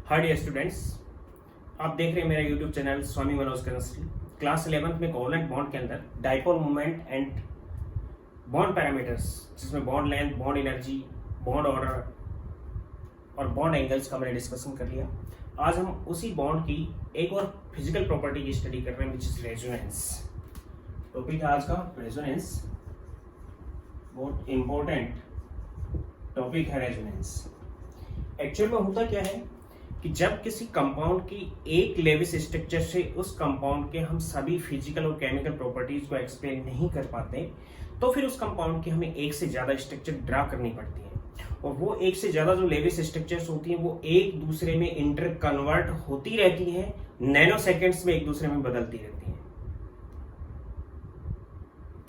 Hi dear students, आप देख रहे हैं मेरा YouTube channel Swami Manoj chemistry. Class 11th में कोवलेंट बॉन्ड के अंदर dipole moment and bond parameters, जिसमें bond length, bond energy, bond order और बॉन्ड एंगल्स का मैंने डिस्कशन कर लिया। आज हम उसी बॉन्ड की एक और फिजिकल प्रॉपर्टी की स्टडी कर रहे हैं, विच इज रेजोनेंस। टॉपिक है आज का रेजोनेंस। बहुत इंपॉर्टेंट टॉपिक है रेजोनेंस। एक्चुअल में होता क्या है कि जब किसी कंपाउंड की एक लेविस स्ट्रक्चर से उस कंपाउंड के हम सभी फिजिकल और केमिकल प्रॉपर्टीज को एक्सप्लेन नहीं कर पाते, तो फिर उस कंपाउंड की हमें एक से ज्यादा स्ट्रक्चर ड्रा करनी पड़ती है। और वो एक से ज्यादा जो लेविस स्ट्रक्चर्स होती हैं वो एक दूसरे में इंटर कन्वर्ट होती रहती हैं, नैनो सेकेंड्स में एक दूसरे में बदलती रहती हैं।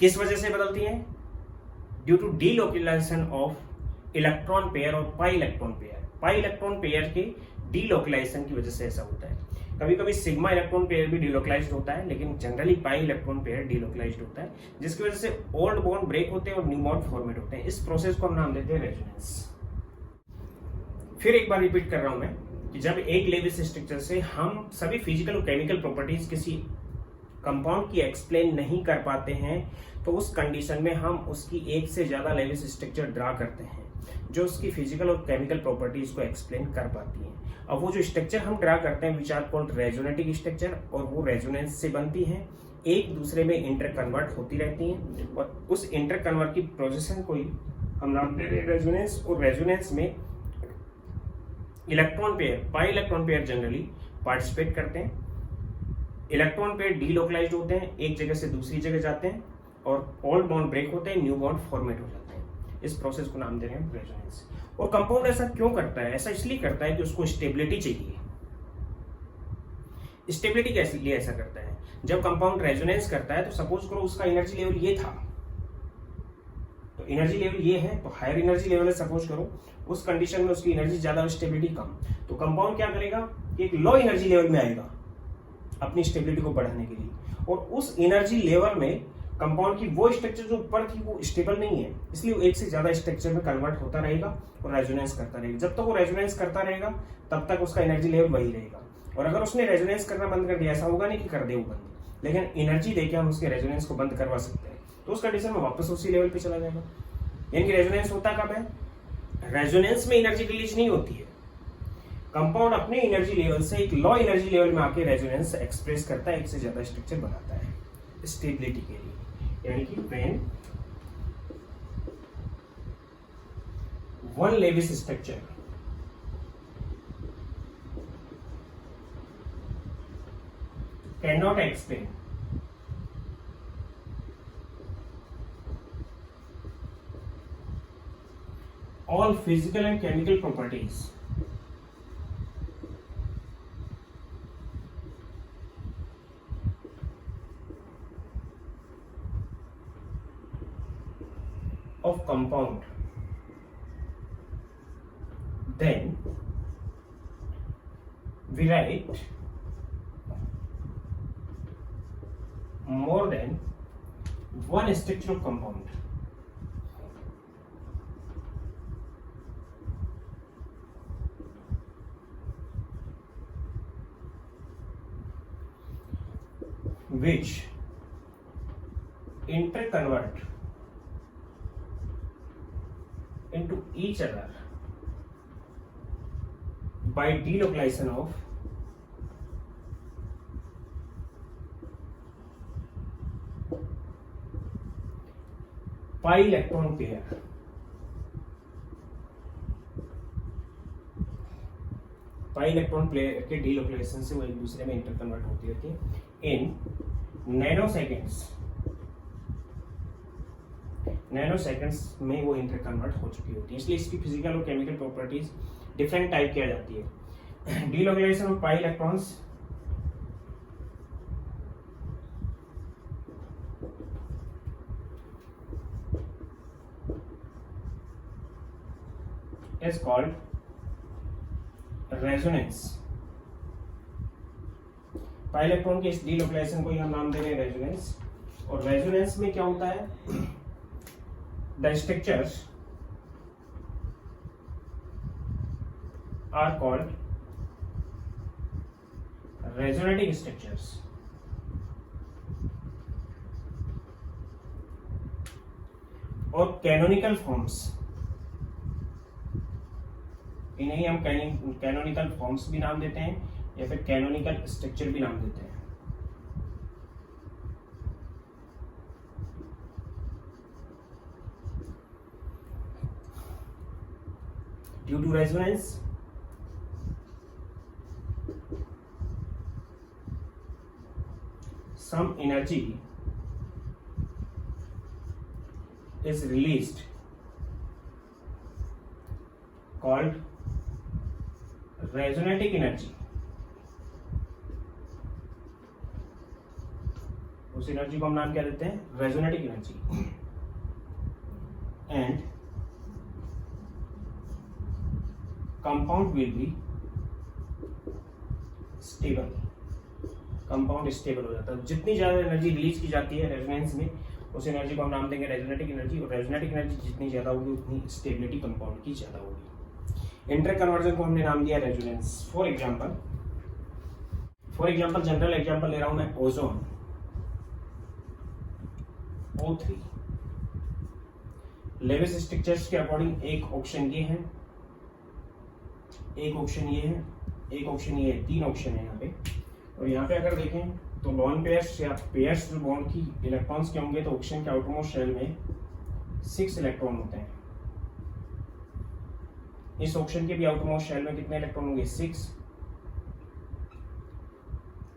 किस वजह से बदलती हैं? Due to delocalisation of electron pair और pi electron pair. Pi electron pair के डीलोकलाइजेशन की वजह से ऐसा होता है। कभी कभी सिग्मा इलेक्ट्रॉन पेयर भी डीलोकलाइज्ड होता है, लेकिन generally pi electron pair delocalised होता है, जिसकी वजह से ओल्ड बॉन्ड ब्रेक होते हैं और न्यू बॉन्ड फॉर्मेट होते हैं। इस प्रोसेस को हम नाम देते हैं रेजोनेंस। फिर एक बार रिपीट कर रहा हूं मैं कि जब एक लेविस स्ट्रक्चर से हम सभी फिजिकल और केमिकल प्रॉपर्टीज किसी कंपाउंड की एक्सप्लेन नहीं कर पाते हैं, तो उस कंडीशन में हम उसकी एक से ज्यादा लेविस स्ट्रक्चर ड्रा करते हैं जो उसकी फिजिकल और केमिकल प्रॉपर्टीज को एक्सप्लेन कर पाती हैं। अब वो जो स्ट्रक्चर हम ड्रा करते हैं विच आर कॉल्ड रेजोनेटिक स्ट्रक्चर, और वो रेजोनेंस से बनती हैं, एक दूसरे में इंटर कन्वर्ट होती रहती हैं, और उस इंटर कन्वर्ट की प्रोसेस को ही हम नाम दे रहे हैं रेजोनेंस। और रेजोनेंस में electron pair, pi electron pair generally participate करते हैं। इलेक्ट्रॉन पेयर डीलोकलाइज्ड होते हैं, एक जगह से दूसरी जगह जाते हैं, और ओल्ड बॉन्ड ब्रेक होते हैं, न्यू बॉन्ड फॉर्मेट हो जाते हैं। इस प्रोसेस को नाम दे रहे हैं रेजोनेंस। और कंपाउंड ऐसा क्यों करता है? ऐसा इसलिए करता है कि उसको स्टेबिलिटी चाहिए। स्टेबिलिटी के लिए ऐसा करता है। जब कंपाउंड रेजोनेंस करता है तो सपोज करो उसका एनर्जी लेवल ये था, तो एनर्जी लेवल ये है, तो हायर एनर्जी लेवल है सपोज करो, उस कंडीशन में उसकी एनर्जी ज्यादा और स्टेबिलिटी कम, तो कंपाउंड क्या करेगा कि एक लो एनर्जी लेवल में आएगा अपनी स्टेबिलिटी को बढ़ाने के लिए। और उस एनर्जी लेवल में कंपाउंड की वो स्ट्रक्चर जो ऊपर थी वो स्टेबल नहीं है, इसलिए वो एक से ज्यादा स्ट्रक्चर में कन्वर्ट होता रहेगा और रेजोनेंस करता रहेगा। जब तक वो रेजोनेंस करता रहेगा तब तक उसका एनर्जी लेवल वही रहेगा। और अगर उसने रेजोनेंस करना बंद कर दिया, ऐसा होगा नहीं कि कर दे वो बंद, लेकिन एनर्जी देके हम उसके रेजोनेंस को बंद करवा सकते हैं, तो उस कंडीशन में वापस उसी लेवल पे चला जाएगा। यानी कि रेजोनेंस होता कब है? रेजोनेंस में एनर्जी रिलीज नहीं होती है, कंपाउंड अपने एनर्जी लेवल से एक लो एनर्जी लेवल में आके रेजोनेंस एक्सप्रेस करता है, एक से ज्यादा स्ट्रक्चर बनाता है स्टेबिलिटी के लिए। यानी कि when one Lewis structure cannot explain all physical and chemical properties of compound, then we write more than one structure of compound. Which interconvert into each other by delocalization of pi electron pair। Pi electron pair के delocalisation से वो एक दूसरे में inter convert होती रहती है इन nano seconds. Nano seconds में वो इंटर कन्वर्ट हो चुकी होती है, इसलिए इसकी फिजिकल और केमिकल प्रॉपर्टीज डिफरेंट टाइप की आ जाती है। Delocalisation of pi electrons is called resonance. Pi electron के इस डीलोकलाइजेशन को ही हम नाम दे रहे हैं रेजोनेंस। और रेजोनेंस में क्या होता है? The structures are called resonatic structures और कैनोनिकल फॉर्म्स, इन्हें हम कैनोनिकल फॉर्म्स भी नाम देते हैं या फिर कैनोनिकल स्ट्रक्चर भी नाम देते हैं। Due to resonance some energy is released called resonatic energy। उस एनर्जी को हम नाम क्या देते हैं? Resonatic energy. And compound will be stable, compound stable हो जाता है। जितनी ज्यादा एनर्जी रिलीज की जाती है रेजोनेंस में, उस एनर्जी को हम नाम देंगे रेजोनेटिक एनर्जी। और रेजोनेटिक एनर्जी जितनी ज्यादा होगी उतनी स्टेबिलिटी कंपाउंड की ज्यादा होगी। इंटर कन्वर्जन को हमने नाम दिया resonance. For example general example ले रहा हूं मैं, ओजोन O3। लेविस स्ट्रक्चर्स के अकॉर्डिंग एक ऑप्शन ये है, एक ऑप्शन ये है, एक ऑप्शन ये है, 3 ऑप्शन है यहाँ पे। और यहाँ पे अगर देखें तो लॉन पेयर्स या पेयर्स जो बॉन्ड की इलेक्ट्रॉन्स के होंगे तो ऑक्सीजन के आउटरमोस्ट शेल में 6 इलेक्ट्रॉन होते हैं। इस ऑक्सीजन के भी आउटरमोस्ट शेल में कितने इलेक्ट्रॉन होंगे? 6।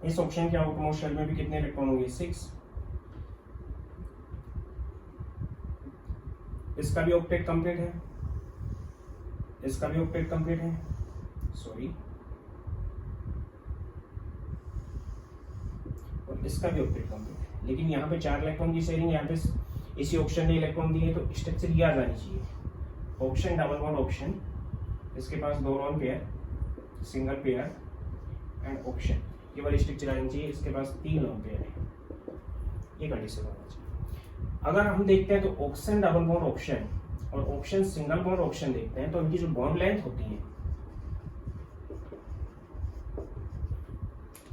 इस ऑक्सीजन के आउटरमोस्ट शेल में भी कितने इलेक्ट्रॉन होंगे? 6। इसका भी ऑक्टेट कंप्लीट है, इसका भी ऑक्टेट कंप्लीट है, सॉरी, और इसका भी ऑक्टेट कंप्लीट है। लेकिन यहाँ पे 4 इलेक्ट्रॉन की शेयरिंग, यहाँ पे इसी ऑप्शन ने इलेक्ट्रॉन दिए तो स्ट्रक्चर ये आ जानी चाहिए, ऑप्शन डबल बॉन्ड ऑप्शन, इसके पास 2 lone pair, single pair and option, ये वाली स्ट्रक्चर आनी चाहिए। इसके पास 3 लॉन पेयर है, ये कंडीशन होना चाहिए। अगर हम देखते हैं तो ऑक्सीजन डबल बॉन्ड ऑप्शन और ऑप्शन सिंगल बॉन्ड ऑप्शन देखते हैं तो इनकी जो बॉन्ड लेंथ होती है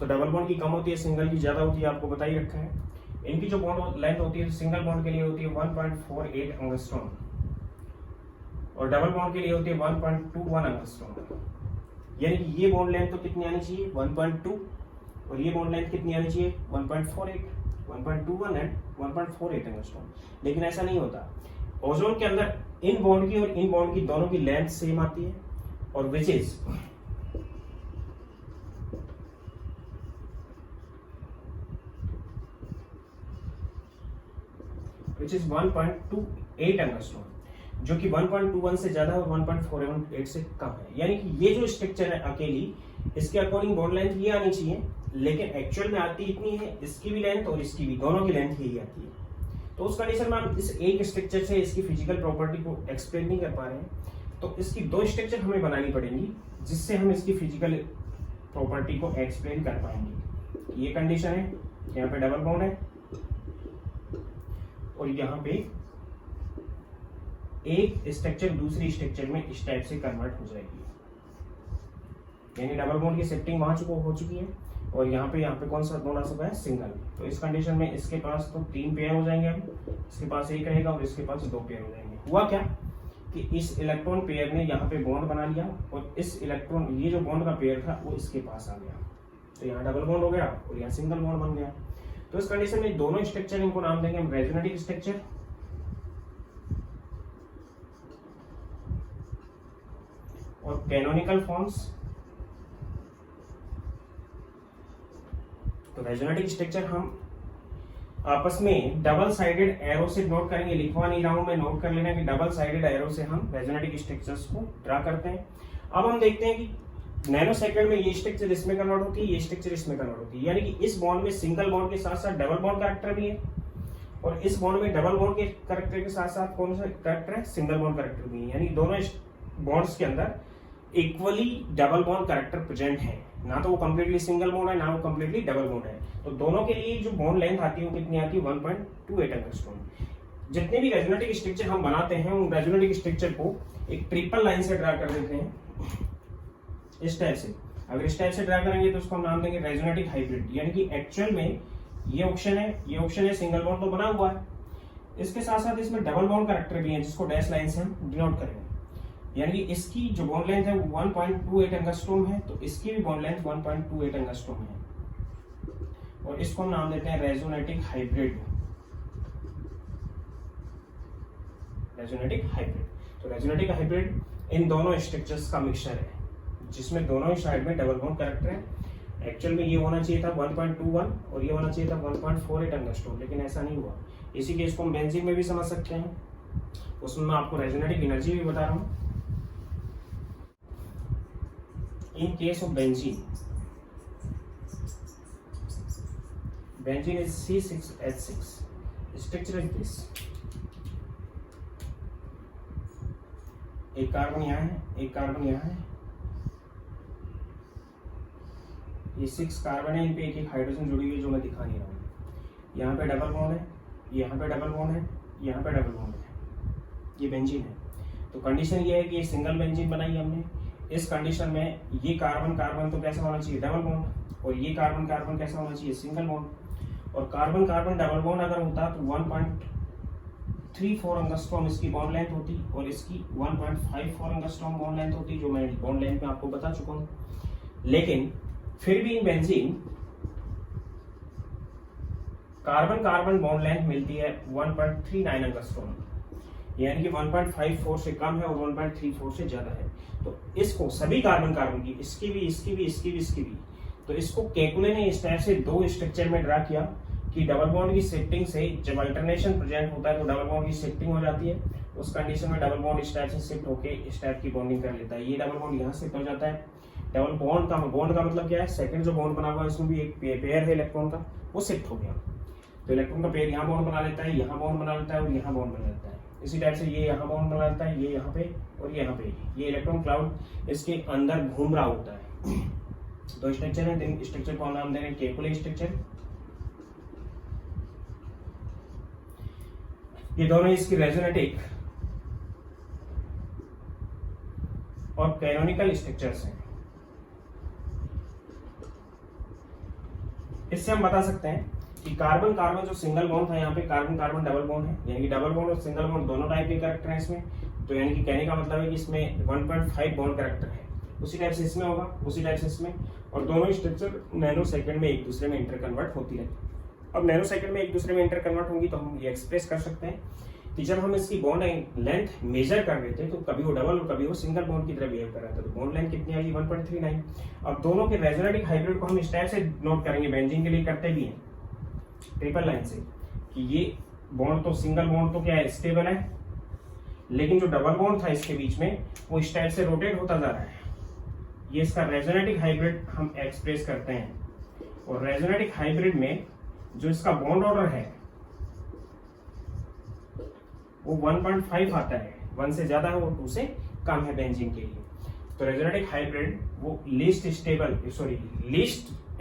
तो डबल बॉन्ड की कम होती है, सिंगल की ज्यादा होती है, आपको बता ही रखा है। इनकी जो बॉन्ड लेंथ होती है सिंगल बॉन्ड के लिए होती है 1.48 एंगस्ट्रॉम और डबल बॉन्ड के लिए होती है 1.21 एंगस्ट्रॉम। यानी कि ये बॉन्ड लेंथ तो कितनी आनी चाहिए? 1.2 और ये बॉन्ड लेंथ कितनी आनी चाहिए? 1.48, 1.21 एंड 1.48 एंगस्ट्रॉम। लेकिन ऐसा नहीं होता, ओजोन के अंदर इन बॉन्ड की और इन बॉन्ड की दोनों की लेंथ सेम आती है और विच इज 1.28 एंगस्ट्रॉम, जो कि 1.21 से ज्यादा है और 1.48 से कम है। यानी कि ये जो स्ट्रक्चर है अकेली, इसके अकॉर्डिंग बॉन्ड लेंथ ये आनी चाहिए, लेकिन एक्चुअल में आती इतनी है, इसकी भी लेंथ और इसकी भी, दोनों की लेंथ यही आती है। तो उस कंडीशन में हम इस एक स्ट्रक्चर से इसकी फिजिकल प्रॉपर्टी को एक्सप्लेन नहीं कर पा रहे हैं, तो इसकी 2 स्ट्रक्चर हमें बनानी पड़ेंगी जिससे हम इसकी फिजिकल प्रॉपर्टी को एक्सप्लेन कर पाएंगे। ये कंडीशन है, यहाँ पे डबल बॉन्ड है और यहाँ पे एक स्ट्रक्चर दूसरी स्ट्रक्चर में इस टाइप से कन्वर्ट हो जाएगी, यानी डबल बॉन्ड की शिफ्टिंग वहां हो चुकी है और यहाँ पे कौन सा बॉन्ड आ चुका है? सिंगल। तो इस कंडीशन में इसके पास तो 3 पेयर हो जाएंगे, अब इसके पास 1 रहेगा और इसके पास 2 पेयर हो जाएंगे। हुआ क्या कि इस इलेक्ट्रॉन पेयर ने यहाँ पे बॉन्ड बना लिया और इस इलेक्ट्रॉन, ये जो बॉन्ड का पेयर था वो इसके पास आ गया, तो यहाँ डबल बॉन्ड हो गया और यहाँ सिंगल बॉन्ड बन गया। तो इस कंडीशन में दोनों स्ट्रक्चर, इनको नाम देंगे हम रेजोनेटिक स्ट्रक्चर और कैनोनिकल फॉर्म्स। तो रेजोनेटिक स्ट्रक्चर हम आपस में डबल साइडेड एरो से नोट करेंगे, लिखवा नहीं रहा हूं मैं, नोट कर लेना कि डबल साइडेड एरो से हम रेजोनेटिक स्ट्रक्चर्स को ड्रा करते हैं। अब हम देखते हैं कि नैनो सेकंड में ये स्ट्रक्चर इसमें कन्वर्ट होती है, ये स्ट्रक्चर इसमें कन्वर्ट होती है, यानी कि इस बॉन्ड में सिंगल बॉन्ड के साथ साथ डबल बॉन्ड कैरेक्टर भी है और इस बॉन्ड में डबल बॉन्ड के कैरेक्टर के साथ साथ कौन सा कैरेक्टर है? सिंगल बॉन्ड कैरेक्टर भी है। यानी दोनों बॉन्ड्स के अंदर equally double bond character present है, ना तो वो कंप्लीटली सिंगल बॉन्ड है ना वो कंप्लीटली डबल बॉन्ड है। तो दोनों के लिए जो बॉन्ड लेंथ आती है वो कितनी आती है? 1.28 एंगस्ट्रॉम। जितने भी रेजोनेटिक स्ट्रक्चर हम बनाते हैं उन रेजोनेटिक स्ट्रक्चर को एक ट्रिपल लाइन से ड्रा कर देते हैं इस टाइप से। अगर इस टाइप से ड्रा करेंगे तो उसको हम नाम देंगे रेजोनेटिक हाइब्रिड, यानी कि एक्चुअल में ये ऑप्शन है सिंगल बॉन्ड तो बना हुआ है, इसके साथ साथ इसमें डबल बॉन्ड कैरेक्टर भी है जिसको डैश लाइन से हम डिनोट करेंगे, यानी कि इसकी जो बॉन्ड लेंथ है वो 1.28 एंगस्ट्रॉम है, तो इसकी भी बॉन्ड लेंथ 1.28 एंगस्ट्रॉम है, और इसको हम नाम देते हैं रेजोनेटिक हाइब्रिड। रेजोनेटिक हाइब्रिड, तो रेजोनेटिक हाइब्रिड इन दोनों स्ट्रक्चर्स का मिक्सचर है जिसमें दोनों ही साइड में डबल बॉन्ड कैरेक्टर है। एक्चुअल में ये होना चाहिए था 1.21 और ये होना चाहिए था 1.48 एंगस्ट्रॉम, लेकिन ऐसा नहीं हुआ। इसी केस को हम बेंजीन में भी समझ सकते हैं, उसमें मैं आपको रेजोनेटिक एनर्जी भी बता रहा हूं। इन case of benzene is C6H6, structure is this, एक कार्बन यहाँ है, एक कार्बन यहाँ है, ये 6 कार्बन है, इन पे एक एक हाइड्रोजन जुड़ी हुई है जो मैं दिखा नहीं रहा हूँ। यहाँ पे डबल बॉन्ड है, यहाँ पे डबल बॉन्ड है, यहाँ पे डबल बॉन्ड है, ये बेंजीन है। तो कंडीशन ये है कि ये सिंगल बेंजीन बनाई हमने। इस कंडीशन में ये कार्बन कार्बन तो कैसा होना चाहिए डबल बॉन्ड, और ये कार्बन कार्बन कैसा होना चाहिए सिंगल बॉन्ड। और कार्बन कार्बन डबल बॉन्ड अगर होता तो 1.34 एंगस्ट्रॉम इसकी बॉन्ड लेंथ होती और इसकी 1.54 एंगस्ट्रॉम बॉन्ड लेंथ होती, जो मैं बॉन्ड लेंथ में आपको बता चुका हूँ। लेकिन फिर भी in benzene carbon carbon bond length मिलती है 1.39 एंगस्ट्रॉम, यानी कि 1.54 से कम है और 1.34 से ज्यादा है। तो इसको सभी कार्बन कार्बन की, इसकी भी, इसकी भी, इसकी भी, इसकी भी, तो इसको केकुले ने इस टाइप से दो स्ट्रक्चर में ड्रा किया कि डबल बॉन्ड की शिफ्टिंग से जब अल्टरनेशन प्रेजेंट होता है तो डबल बॉन्ड की शिफ्टिंग हो जाती है। उस कंडीशन में डबल बॉन्ड इस टाइप से शिफ्ट होके इस टाइप की बॉन्डिंग कर लेता है। ये डबल बॉन्ड यहाँ शिफ्ट हो जाता है। डबल बॉन्ड का मतलब क्या है, सेकंड जो बॉन्ड बना हुआ है इसमें भी एक पेयर है इलेक्ट्रॉन का, वो शिफ्ट हो गया। तो इलेक्ट्रॉन का पेयर यहाँ बॉन्ड बना लेता है, यहाँ बॉन्ड बना लेता है और यहाँ बॉन्ड बना लेता है। इसी टाइप से ये यहाँ बॉन्ड बना लेता है, ये यहाँ पे और यहाँ पे। ये इलेक्ट्रॉन क्लाउड इसके अंदर घूम रहा होता है। दो स्ट्रक्चर है, स्ट्रक्चर को नाम दे रहे हैं केकुले स्ट्रक्चर। ये दोनों इसकी रेजोनेटिक और कैनोनिकल स्ट्रक्चर्स हैं। इससे हम बता सकते हैं कि कार्बन कार्बन जो सिंगल बॉन्ड था, यहाँ पे कार्बन कार्बन डबल बॉन्ड है, यानी कि डबल बॉन्ड और सिंगल बॉन्ड दोनों टाइप के कैरेक्टर हैं इसमें। तो यानी कि कहने का मतलब है कि इसमें 1.5 बॉन्ड कैरेक्टर है, उसी टाइप से इसमें होगा, उसी टाइप से इसमें। और दोनों स्ट्रक्चर नैनो सेकंड में एक दूसरे में इंटर कन्वर्ट होती रहती है। अब नैनो सेकंड में एक दूसरे में इंटर कन्वर्ट होंगी तो हम ये एक्सप्रेस कर सकते हैं कि जब हम इसकी बॉन्ड लेंथ मेजर कर रहे थे तो कभी वो डबल और कभी वो सिंगल बॉन्ड की तरह बिहेव कर रहा था। तो बॉन्ड लेंथ कितनी आई 1.39। अब दोनों के रेजोनेटिक हाइब्रिड को हम इस टाइप से नोट करेंगे, बेंजीन के लिए करते भी हैं ट्रिपल लाइन से, कि ये बॉन्ड तो सिंगल बॉन्ड तो क्या है स्टेबल है, लेकिन जो डबल बॉन्ड था इसके बीच में वो इस टाइप से रोटेट होता जा रहा है। ये इसका रेजोनेटिक हाइब्रिड हम एक्सप्रेस करते हैं। और रेजोनेटिक हाइब्रिड में जो इसका बॉन्ड ऑर्डर है वो 1.5 आता है, 1 से ज्यादा है और 2 से कम है बेंजीन के लिए। तो रेजोनेटिक हाइब्रिड वो लीस्ट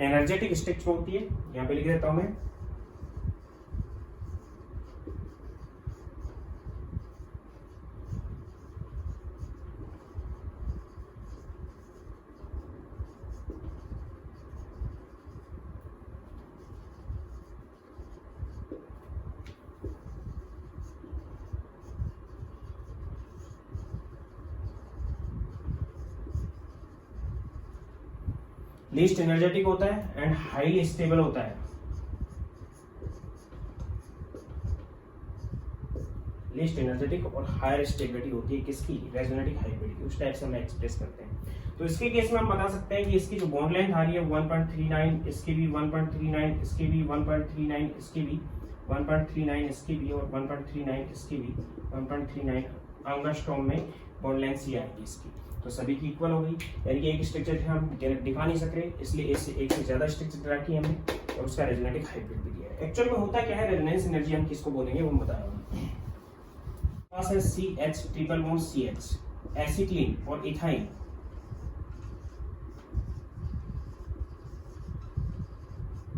एनर्जेटिक स्ट्रक्चर होती है। यहां पे लिख देता हूं मैं, लीस्ट एनर्जेटिक होता है एंड हाईली स्टेबल होता है। लीस्ट एनर्जेटिक और हायर स्टेबिलिटी होती है किसकी, रेजोनेटिक हाइब्रिड की। उस टाइप से हम एक्सप्रेस करते हैं। तो इसके केस में हम बता सकते हैं कि इसकी जो बॉन्ड लेंथ आ रही है 1.39, इसकी भी 1.39, इसकी भी 1.39, इसकी भी 1.39, इसकी भी और 1.39, इसकी भी 1.39 एंगस्ट्रॉम में बॉन्ड लेंथ सी आएगी इसकी। तो सभी की इक्वल हो गई, यानी कि एक स्ट्रक्चर हम दिखा नहीं सक रहे, इसलिए एक से ज्यादा स्ट्रक्चर ड्रा किए हमने और उसका रेजोनेटिक हाइब्रिड भी दिया है। एक्चुअल में होता क्या है, रेजोनेंस एनर्जी हम किसको बोलेंगे वो बता रहा हूँ। पास है CH triple bond CH, acetylene और इथाइन।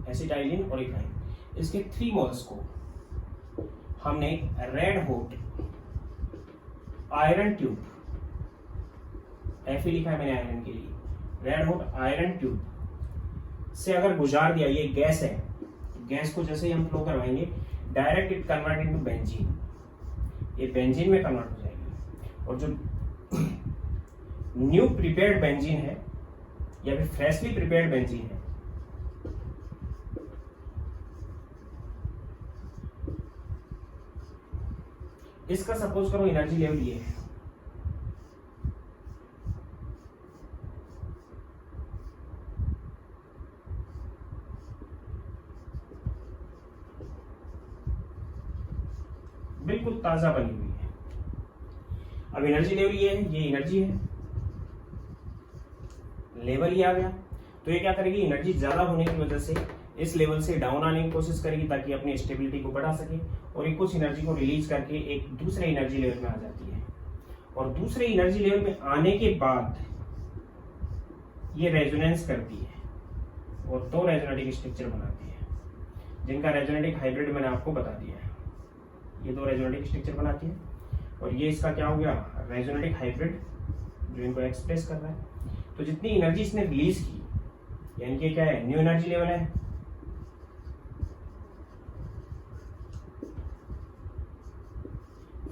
एसिटाइलिन और इथाइन, इसके 3 मोल्स को हमने red hot iron tube, Fe लिखा है मैंने आयरन के लिए, रेड हॉट आयरन ट्यूब से अगर गुजार दिया, ये गैस है, गैस को जैसे ही हम फ्लो करवाएंगे direct it convert into benzene, ये बेंजीन में कन्वर्ट हो जाएगी। और जो न्यू प्रिपेयर्ड बेंजीन है या फिर फ्रेशली प्रिपेयर्ड बेंजीन है, इसका सपोज करो एनर्जी लेवल ये है, बिल्कुल ताजा बनी हुई है। अब एनर्जी लेवल ये है, ये एनर्जी है, लेवल ही आ गया। तो ये क्या करेगी, एनर्जी ज्यादा होने की वजह से इस लेवल से डाउन आने की कोशिश करेगी ताकि अपनी स्टेबिलिटी को बढ़ा सके, और ये कुछ एनर्जी को रिलीज करके एक दूसरे एनर्जी लेवल में आ जाती है। और दूसरे एनर्जी लेवल में आने के बाद ये रेजोनेंस करती है और दो रेजोनेटिक स्ट्रक्चर बनाती है, जिनका रेजोनेटिक हाइब्रिड मैंने आपको बता दिया है। ये दो रेजोनेटिक स्ट्रक्चर बनाती है और ये इसका क्या हो गया, रेजोनेटिक हाइब्रिड, जो इनको एक्सप्रेस कर रहा है। तो जितनी एनर्जी इसने रिलीज की, यानी कि क्या है, न्यू एनर्जी लेवल है,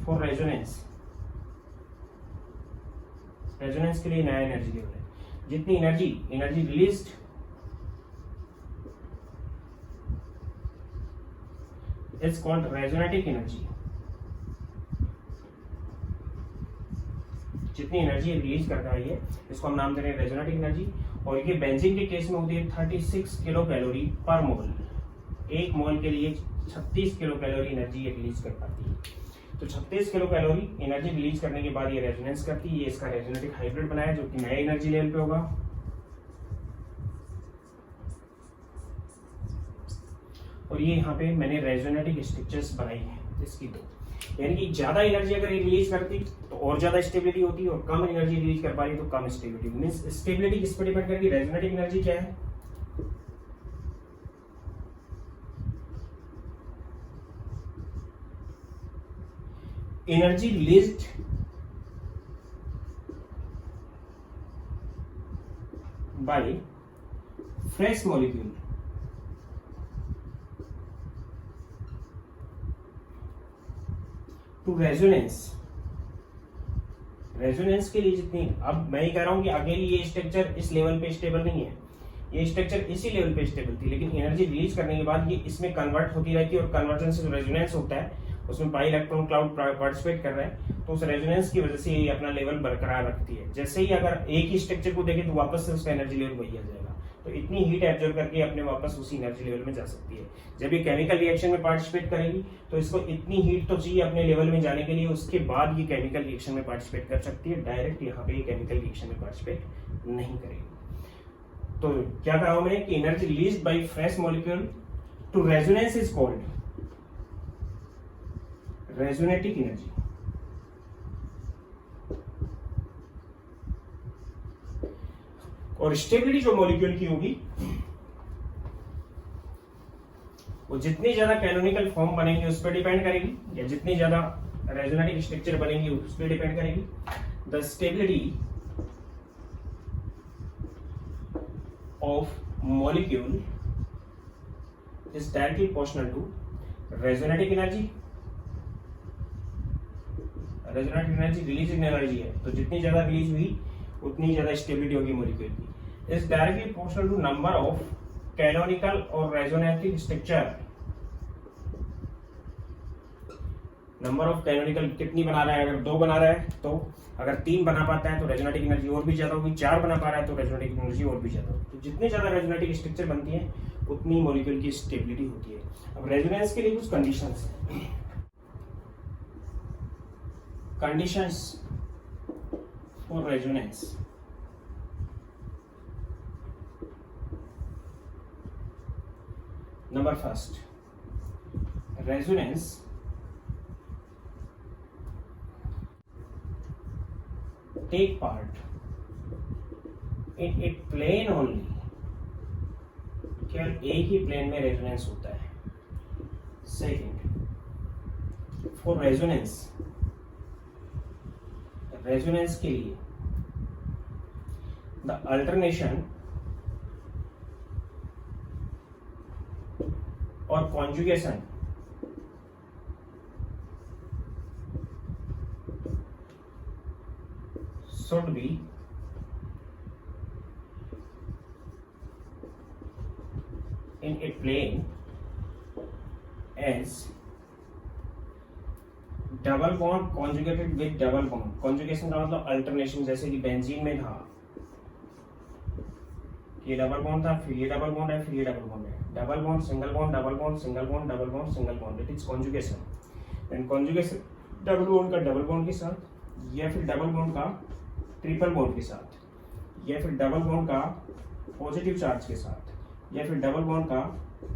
फॉर रेजोनेंस, रेजोनेंस के लिए नया एनर्जी लेवल है। जितनी energy released is called resonatic energy. जितनी एनर्जी रिलीज करता है ये, इसको हम नाम दे रहे हैं रेजोनेटिक एनर्जी। और ये बेंजीन के केस में होती है 36 किलो कैलोरी पर मोल, एक मोल के लिए 36 किलो कैलोरी एनर्जी ये रिलीज कर पाती है। तो 36 किलो कैलोरी एनर्जी रिलीज करने के बाद ये रेजोनेंस करती है, ये इसका रेजोनेटिक हाइब्रिड बनाया जो कि नए एनर्जी लेवल पे होगा। और ये यहाँ पे मैंने रेजोनेटिक स्ट्रक्चर्स बनाई है इसकी दो, यानी कि ज्यादा एनर्जी अगर ये रिलीज करती तो और ज्यादा स्टेबिलिटी होती, और कम एनर्जी रिलीज कर पा रही तो कम स्टेबिलिटी। मींस स्टेबिलिटी किस पे डिपेंड करेगी, रेजोनेटिक एनर्जी क्या है, energy released by fresh molecule to resonance. Resonance के लिए जितनी, अब मैं ही कह रहा हूं कि अकेली ये स्ट्रक्चर इस लेवल पे स्टेबल नहीं है, ये स्ट्रक्चर इसी लेवल पे स्टेबल थी, लेकिन एनर्जी रिलीज करने के बाद ये इसमें कन्वर्ट होती रहती है, और कन्वर्जन से जो रेजोनेंस होता है उसमें पाई इलेक्ट्रॉन क्लाउड पार्टिसिपेट कर रहा है, तो उस रेजोनेंस की वजह से ये अपना लेवल बरकरार रखती है। जैसे ही अगर एक ही स्ट्रक्चर को देखें तो वापस से उसका एनर्जी लेवल वही आ जाएगा, तो इतनी हीट एब्जॉर्ब करके अपने वापस उसी एनर्जी लेवल में जा सकती है। जब ये केमिकल रिएक्शन में पार्टिसिपेट करेगी तो इसको इतनी हीट तो चाहिए अपने लेवल में जाने के लिए, उसके बाद ये केमिकल रिएक्शन में पार्टिसिपेट कर सकती है। डायरेक्ट यहाँ पे ये केमिकल रिएक्शन में पार्टिसिपेट नहीं करेगी। तो क्या कहा मैंने कि energy release by fresh molecule to resonance is called resonatic energy. और स्टेबिलिटी जो मॉलिक्यूल की होगी वो जितनी ज्यादा कैनोनिकल फॉर्म बनेंगे उस पर डिपेंड करेगी, या जितनी ज्यादा रेजोनेटिक स्ट्रक्चर बनेंगी उस पर डिपेंड करेगी। The stability of molecule is directly proportional to resonatic energy. Resonatic energy releasing energy है, तो जितनी ज्यादा रिलीज हुई उतनी ज्यादा स्टेबिलिटी होगी मॉलिक्यूल की। Is directly proportional to number of canonical और resonetic structure. Number of canonical कितनी बना रहा है, अगर 2 बना रहा है तो, अगर 3 बना पाता है तो रेजोनेटिक एनर्जी और भी ज्यादा होगी, 4 बना पा रहा है तो रेजोनेटिक एनर्जी और भी ज्यादा होगी। तो जितने ज्यादा रेजोनेटिक स्ट्रक्चर बनती है उतनी मॉलिक्यूल की स्टेबिलिटी होती है। अब रेजोनेंस के लिए कुछ कंडीशंस हैं। Conditions for resonance. Number first, resonance take part in a plane only, केवल एक ही प्लेन में रेजोनेंस होता है। सेकंड, फॉर रेजोनेंस, रेजोनेंस के लिए द अल्टरनेशन और conjugation should be in a plane as double bond conjugated with double bond. Conjugation का मतलब अल्टरनेशन, जैसे कि बेंजीन में था, ये डबल बॉन्ड था, फिर ये डबल बॉन्ड है, फिर ये डबल बॉन्ड है, double bond single bond double bond single bond double bond single bond, it is conjugation. And conjugation double bond का डबल बॉन्ड के साथ, या फिर डबल बॉन्ड का ट्रिपल बॉन्ड के साथ, या फिर डबल बॉन्ड का पॉजिटिव चार्ज के साथ, या फिर डबल बॉन्ड का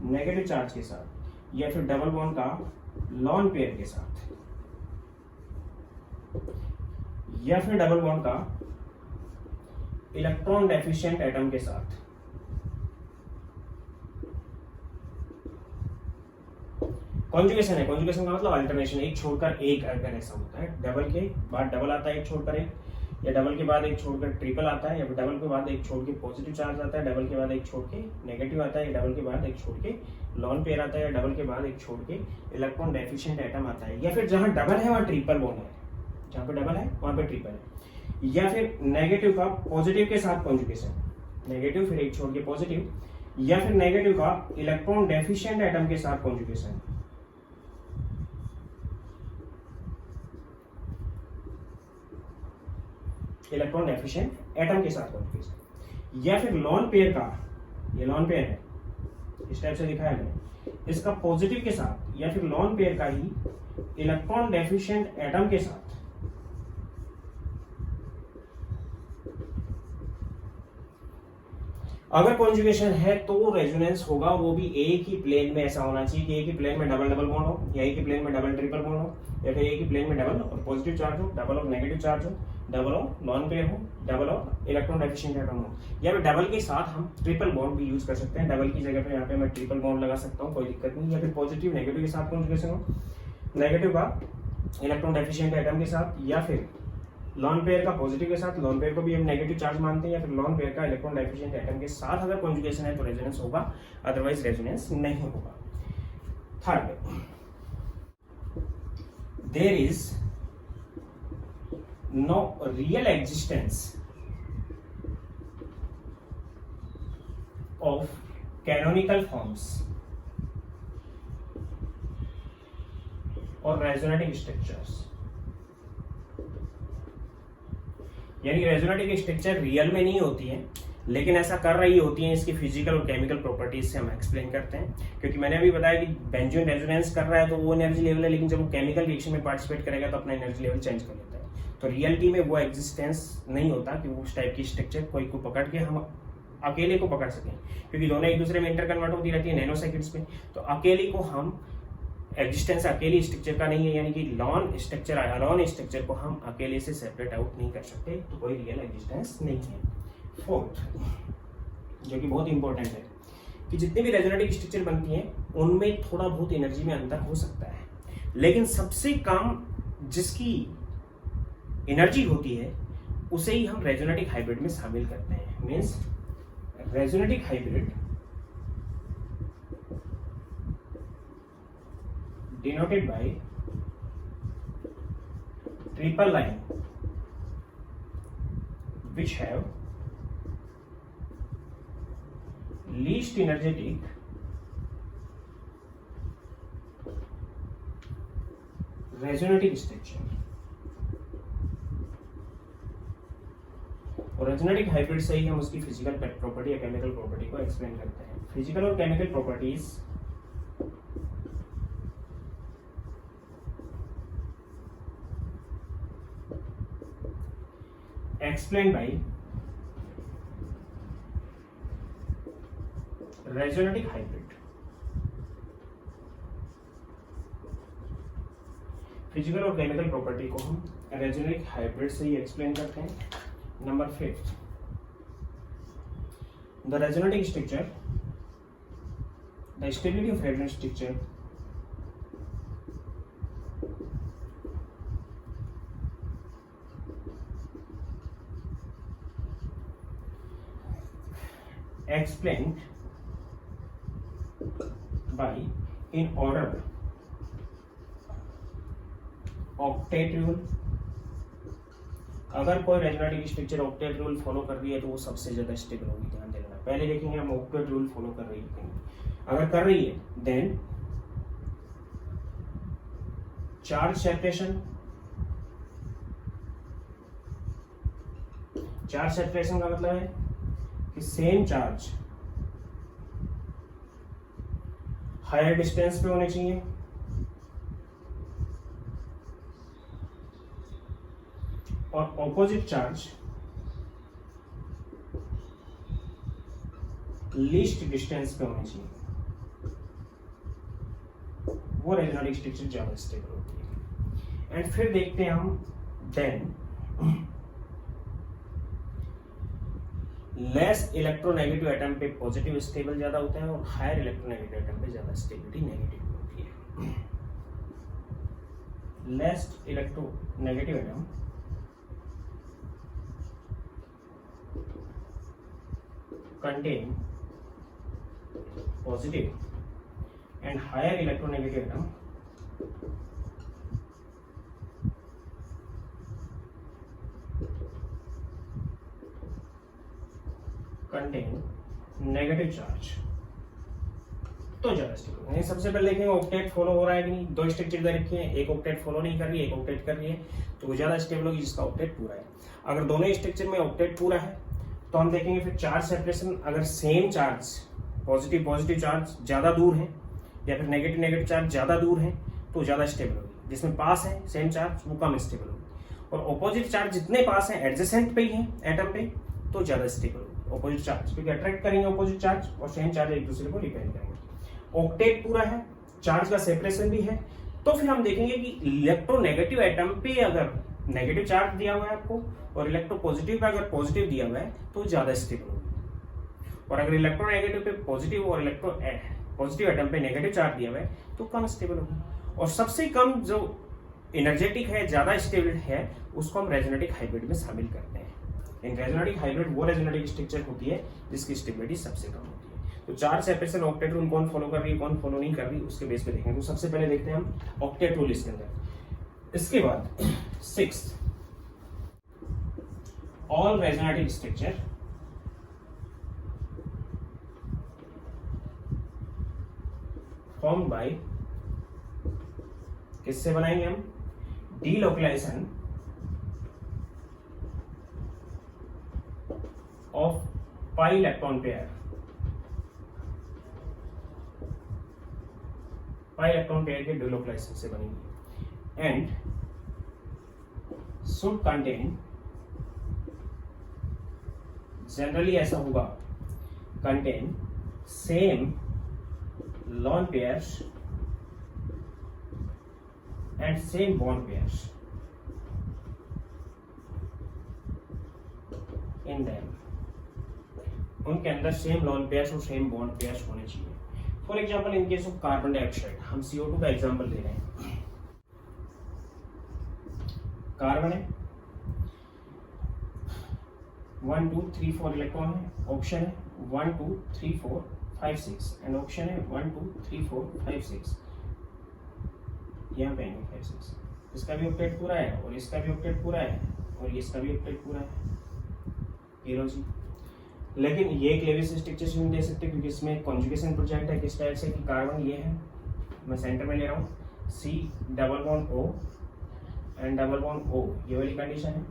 नेगेटिव चार्ज के साथ, या फिर डबल बॉन्ड का लॉन पेयर के साथ, या फिर डबल बॉन्ड का इलेक्ट्रॉन डेफिशिएंट एटम के साथ। कॉन्जुगेशन है, कॉन्जुगेशन का मतलब अल्टरनेशन, एक छोड़कर एक, अगर ऐसा होता है, डबल के बाद डबल आता है एक छोड़कर एक, या डबल के बाद एक छोड़कर ट्रिपल आता है, या फिर डबल के बाद एक छोड़ के पॉजिटिव चार्ज आता है, डबल के बाद एक छोड़ के नेगेटिव आता है, या डबल के बाद एक छोड़ के लॉन पेयर आता है, या डबल के बाद एक छोड़ के इलेक्ट्रॉन डेफिशिएंट एटम आता है, या फिर जहां डबल है वहां ट्रिपल बॉन्ड है, जहां पे डबल है वहां पे ट्रिपल है, या फिर नेगेटिव का पॉजिटिव के साथ कॉन्जुगेशन, नेगेटिव फिर एक छोड़ के पॉजिटिव, या फिर नेगेटिव का इलेक्ट्रॉन डेफिशिएंट एटम के साथ कॉन्जुगेशन। इलेक्ट्रॉन डेफिशिएंट एटम के साथ कॉन्जुगेशन, या फिर लॉन पेयर का, ये लॉन पेयर है, इस टाइप से दिखाया मैंने, इसका पॉजिटिव के साथ, या फिर लॉन पेयर का ही इलेक्ट्रॉन डेफिशिएंट एटम के साथ। अगर कॉन्जुगेशन है तो रेजोनेंस होगा, वो भी एक ही प्लेन में ऐसा होना चाहिए कि एक ही प्लेन में डबल डबल बॉन्ड हो, या एक ही प्लेन में डबल ट्रिपल बॉन्ड हो, या फिर एक ही प्लेन में डबल और पॉजिटिव चार्ज हो, डबल और नेगेटिव चार्ज हो, डबल और लॉन पेयर हो, डबल और इलेक्ट्रॉन डेफिशिएंट एटम हो, या फिर डबल के साथ हम ट्रिपल बॉन्ड भी यूज कर सकते हैं। डबल की जगह पे यहाँ पे मैं ट्रिपल बॉन्ड लगा सकता हूँ, कोई दिक्कत नहीं, या फिर पॉजिटिव नेगेटिव के साथ कॉन्जुगेशन हो, नेगेटिव का इलेक्ट्रॉन डेफिशिएंट एटम के साथ, या फिर लॉन पेयर का पॉजिटिव के साथ, लॉन पेयर को भी हम नेगेटिव चार्ज मानते हैं, या फिर लॉन पेयर का इलेक्ट्रॉन डेफिशिएंट एटम के साथ अगर कॉन्जुगेशन है तो रेजोनेंस होगा, अदरवाइज रेजोनेंस नहीं होगा। Third, there is no real existence of canonical forms और रेजोनेटिंग स्ट्रक्चर्स, यानी रेजोनेटिंग स्ट्रक्चर रियल में नहीं होती है, लेकिन ऐसा कर रही होती है, इसकी फिजिकल और केमिकल प्रॉपर्टीज से हम एक्सप्लेन करते हैं। क्योंकि मैंने अभी बताया कि बेंजीन रेजोनेंस कर रहा है तो वो एनर्जी लेवल है, लेकिन जब वो केमिकल रिएक्शन में पार्टिसिपेट करेगा तो अपना एनर्जी लेवल चेंज कर लेता है। तो रियलिटी में वो एग्जिस्टेंस नहीं होता कि उस टाइप की स्ट्रक्चर कोई को पकड़ के हम अकेले को पकड़ सकें, क्योंकि दोनों एक दूसरे में इंटर कन्वर्ट होती रहती है नैनो सेकंड्स में। तो अकेले को हम एग्जिस्टेंस अकेली स्ट्रक्चर का नहीं है, यानी कि लॉन स्ट्रक्चर को हम अकेले से सेपरेट आउट नहीं कर सकते, तो कोई रियल एग्जिस्टेंस नहीं है। फोर्थ, जो कि बहुत इंपॉर्टेंट है, कि जितनी भी रेजोनेटिंग स्ट्रक्चर बनती हैं उनमें थोड़ा बहुत एनर्जी में अंतर हो सकता है, लेकिन सबसे कम जिसकी एनर्जी होती है उसे ही हम रेजोनेटिक हाइब्रिड में शामिल करते हैं। Means resonatic hybrid denoted by triple line which have least energetic resonating structure। और रेजोनेटिक हाइब्रिड से ही हम उसकी फिजिकल प्रॉपर्टी या केमिकल प्रॉपर्टी को एक्सप्लेन करते हैं। फिजिकल और chemical properties explained by resonating hybrid। Physical और केमिकल प्रॉपर्टी को हम रेजोनेटिक हाइब्रिड से ही एक्सप्लेन करते हैं। Number 5, the resonating structure, the stability of resonating structure explained by in order octet rule। अगर कोई resonating structure octet rule follow कर रही है तो वो सबसे ज्यादा स्टेबल होगी, ध्यान देना। पहले देखेंगे हम ऑक्टेट रूल फॉलो कर रही है, अगर कर रही है then charge separation, charge separation का मतलब है कि सेम चार्ज हायर डिस्टेंस पे होने चाहिए और ऑपोजिट चार्ज लीस्ट डिस्टेंस पे होनी चाहिए, वो रेजोनेटिंग स्ट्रक्चर ज्यादा स्टेबल होती है। एंड फिर देखते हैं हम देन लेस इलेक्ट्रोनेगेटिव एटम पे पॉजिटिव स्टेबल ज्यादा होता है और हायर इलेक्ट्रोनेगेटिव एटम पे ज्यादा स्टेबिलिटी नेगेटिव होती है। Less electronegative atom contain positive and higher electronegative atom contain negative charge, तो ज्यादा स्टेबल है। सबसे पहले देखेंगे ऑक्टेट फॉलो हो रहा है कि नहीं। दो स्ट्रक्चर दे रखी है, एक ऑक्टेट फॉलो नहीं कर रही है, एक ऑक्टेट कर रही है, तो वो ज्यादा स्टेबल होगी जिसका ऑक्टेट पूरा है। अगर दोनों स्ट्रक्चर में ऑक्टेट पूरा है तो हम देखेंगे फिर चार्ज सेपरेशन, अगर same charge positive positive charge ज्यादा दूर है या फिर नेगेटिव नेगेटिव चार्ज ज्यादा दूर है तो ज्यादा स्टेबल होगी। जिसमें पास है सेम चार्ज वो कम स्टेबल होगी, और ऑपोजिट चार्ज जितने पास है एडजेसेंट पे ही है एटम पे तो ज्यादा स्टेबल होगी ऑपोजिट चार्ज, क्योंकि अट्रैक्ट करेंगे ऑपोजिट चार्ज और सेम चार्ज एक दूसरे को रिपेल करेंगे। ऑक्टेट पूरा है, चार्ज का सेपरेशन भी है, तो फिर हम देखेंगे कि इलेक्ट्रोनेगेटिव एटम पे अगर नेगेटिव चार्ज दिया हुआ है आपको और इलेक्ट्रोपॉजिटिव पे अगर पॉजिटिव दिया हुआ है तो ज्यादा स्टेबल होगी, और अगर इलेक्ट्रोनेगेटिव पे पॉजिटिव और पॉजिटिव एटम पे नेगेटिव चार्ज दिया हुआ है तो कम स्टेबल होगी। और सबसे कम जो एनर्जेटिक है, ज्यादा स्टेबल है, उसको हम रेजोनेटिक हाइब्रिड में शामिल करते हैं। इन रेजोनेटिक हाइब्रिड वो रेजोनेटिक स्ट्रक्चर होती है जिसकी स्टेबिलिटी सबसे कम होती है। तो चार्ज सेपरेशन ऑक्टेट रूल कौन फॉलो कर रही है कौन फॉलो नहीं कर रही उसके बेस पे देखेंगे। तो सबसे पहले देखते हैं हम ऑक्टेट रूल इसके अंदर। इसके बाद 6 all resonetic structure formed by, किससे बनाएंगे हम, delocalisation of pi electron pair, pi electron pair के डीलोकलाइजेशन से बनेंगे, एंड शुड कंटेन, जनरली ऐसा होगा, contain same lone pairs and same bond pairs in them, उनके अंदर सेम लॉन पेयर्स और सेम बॉन्ड पेयर्स होने चाहिए। For example in case of carbon dioxide, हम CO2 का एग्जाम्पल ले रहे हैं। कार्बन है 1 2 3 4 इलेक्ट्रॉन है, ऑक्सीजन है 1 2 3 4 5 6 एंड ऑक्सीजन है 1 2 3 4 5 6, यहाँ पे 5 6, इसका भी ऑक्टेट पूरा है और इसका भी ऑक्टेट पूरा है और इसका भी ऑक्टेट पूरा है। ये लो जी, लेकिन ये एक लेविस स्ट्रक्चर से नहीं दे सकते क्योंकि इसमें कॉन्जुगेशन प्रोजेक्ट है किस टाइप से कि कार्बन ये है, मैं सेंटर में ले रहा हूँ, C double bond O and double bond O, ये वाली कंडीशन है।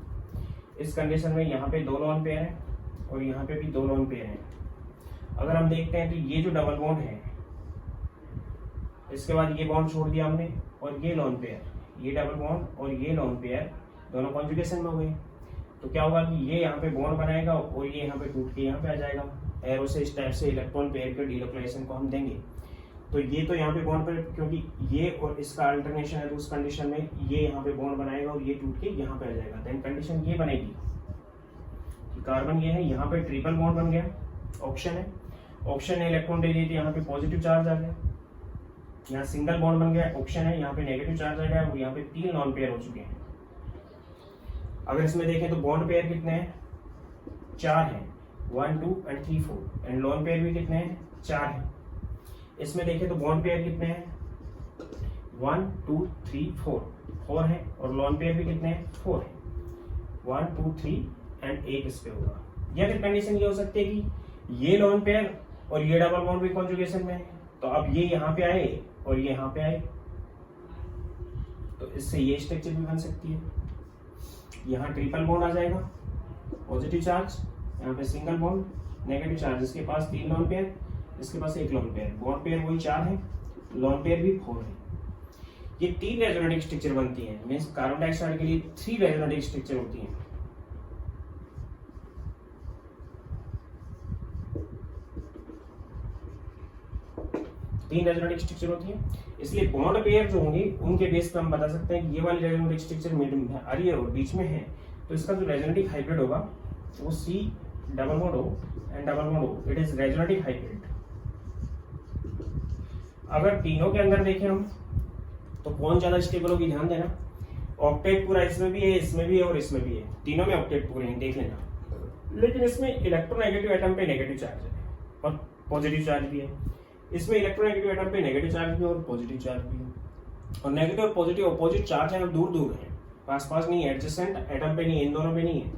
इस कंडीशन में यहाँ पे 2 लॉन पेयर है और यहाँ पे भी 2 लॉन पेयर है। अगर हम देखते हैं तो ये जो डबल बॉन्ड है, इसके बाद ये बॉन्ड छोड़ दिया हमने और ये लॉन पेयर, ये डबल बॉन्ड और ये लॉन पेयर दोनों कॉन्जुगेशन में हो गए, तो क्या होगा कि ये यहाँ पे बॉन्ड बनाएगा और ये यहाँ पे टूट के यहाँ पे आ जाएगा। एरो से इस टाइप से इलेक्ट्रॉन पेयर के डीलोकलाइजेशन को हम देंगे, तो ये तो यहाँ पे बॉन्ड पर, क्योंकि ये और इसका अल्टरनेशन है तो उस कंडीशन में ये यहाँ पे बॉन्ड बनाएगा और ये टूट के यहाँ पे आ जाएगा। देन कंडीशन ये बनेगी कि कार्बन ये है, यहाँ पे ट्रिपल बॉन्ड बन गया, ऑक्सीजन है, ऑक्सीजन ने इलेक्ट्रॉन दे दी थी, यहाँ पे पॉजिटिव चार्ज आ गया, यहाँ सिंगल बॉन्ड बन गया, ऑक्सीजन है, यहाँ पे नेगेटिव चार्ज आ गया और यहाँ पे 3 नॉन पेयर हो चुके हैं। अगर इसमें देखें तो बॉन्ड पेयर कितने हैं, 4 हैं, 1 2 एंड 3 4 एंड लोन पेयर भी कितने हैं 4 हैं। इसमें देखें तो बॉन्ड पेयर कितने हैं 1 2 3 4 है और लोन पेयर भी कितने हैं 4 है 1 2 3 एंड एक इस पे होगा। या फिर कंडीशन ये हो सकती है कि ये लोन पेयर और ये डबल बॉन्ड भी कॉन्जुगेशन में है, तो अब ये यहाँ पे आए और ये यहाँ पे आए, तो इससे ये स्ट्रक्चर भी बन सकती है। यहाँ ट्रिपल बॉन्ड आ जाएगा, पॉजिटिव चार्ज, यहाँ पे सिंगल बॉन्ड नेगेटिव चार्ज। इसके पास 3 लोन पेयर, इसके पास 1 लोन पेयर, बॉन्ड पेयर वही 4 है, लोन पेयर भी 4 है। ये 3 रेजोनेटिक स्ट्रक्चर बनती है, मींस कार्बन डाइऑक्साइड के लिए 3 रेजोनेटिक स्ट्रक्चर होती हैं। तीन रेजोनेटिक स्ट्रक्चर होती है, इसलिए बॉन्ड पेयर जो होंगे उनके बेस पर हम बता सकते हैं कि ये वाली रेजोनेटिक स्ट्रक्चर मिड में आ रही है और बीच में है, तो इसका जो रेजोनेटिक हाइब्रिड होगा वो C double bond O and double bond O, it is resonetic hybrid. अगर तीनों के अंदर देखें हम तो कौन ज्यादा स्टेबल होगी, ध्यान देना। ऑक्टेट पूरा इसमें भी है, इसमें भी है और इसमें भी है, तीनों में ऑक्टेट पूरे हैं, देख लेना। लेकिन इसमें इलेक्ट्रोनेगेटिव एटम पे नेगेटिव चार्ज है और पॉजिटिव चार्ज भी है। इसमें इलेक्ट्रोनेगेटिव एटम पे नेगेटिव चार्ज भी है और पॉजिटिव चार्ज भी है। और नेगेटिव और पॉजिटिव अपोजिट चार्ज है और दूर दूर है, पास पास नहीं है, एडजेसेंट एटम पे नहीं है, इन दोनों पे नहीं है।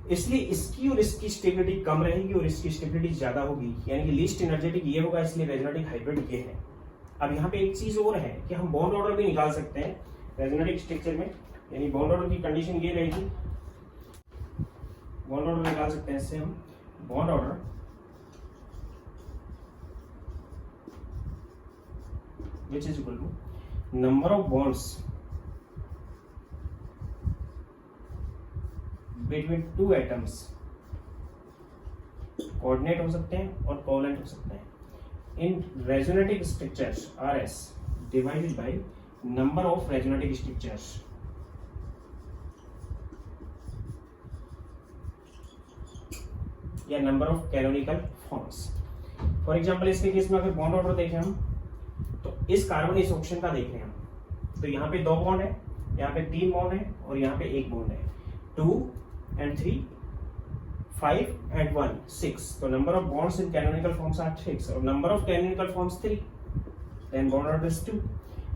इसलिए इसकी और इसकी स्टेबिलिटी कम रहेगी और इसकी स्टेबिलिटी ज्यादा होगी, यानी कि लीस्ट एनर्जेटिक ये होगा, इसलिए रेजोनेटिक हाइब्रिड ये है। अब यहाँ पे एक चीज और है कि हम बॉन्ड ऑर्डर भी निकाल सकते हैं रेजोनेटिक स्ट्रक्चर में, यानी बॉन्ड ऑर्डर की कंडीशन ये रहेगी, बॉन्ड ऑर्डर निकाल सकते हैं इससे हम। Bond order which is equal to number of bonds between two atoms, coordinate हो सकते हैं और कोवलेंट हो सकते हैं, in resonatic structures RS divided by number of resonatic structures। या number of canonical forms. For example इसके केस में अगर बॉन्ड ऑर्डर देखें हम तो इस कार्बन इस ऑप्शन का देख रहे हैं हम, तो यहाँ पे 2 बॉन्ड है, यहाँ पे 3 बॉन्ड है और यहाँ पे 1 बॉन्ड है, 2 and 3 5 and 1 6, तो number of bonds in canonical forms are 6 और number of canonical forms 3, then bond order is 2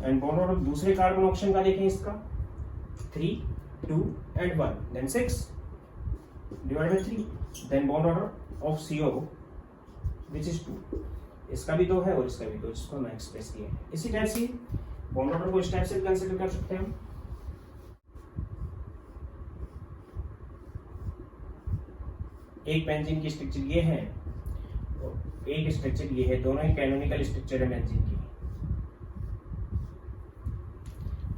and bond order दूसरे कार्बन ऑप्शन का देखें इसका 3 2 and 1 then 6 divided by 3, then bond order of CO which is 2, इसका भी 2 है और इसका भी 2, जिसको हमने एक्सप्रेस किया है। इसी टाइप से बॉन्ड ऑर्डर को इस टाइप से कंसीडर कर सकते हैं हम। एक बेंजीन की स्ट्रक्चर ये है और एक स्ट्रक्चर ये है, दोनों ही कैनोनिकल स्ट्रक्चर है बेंजीन की।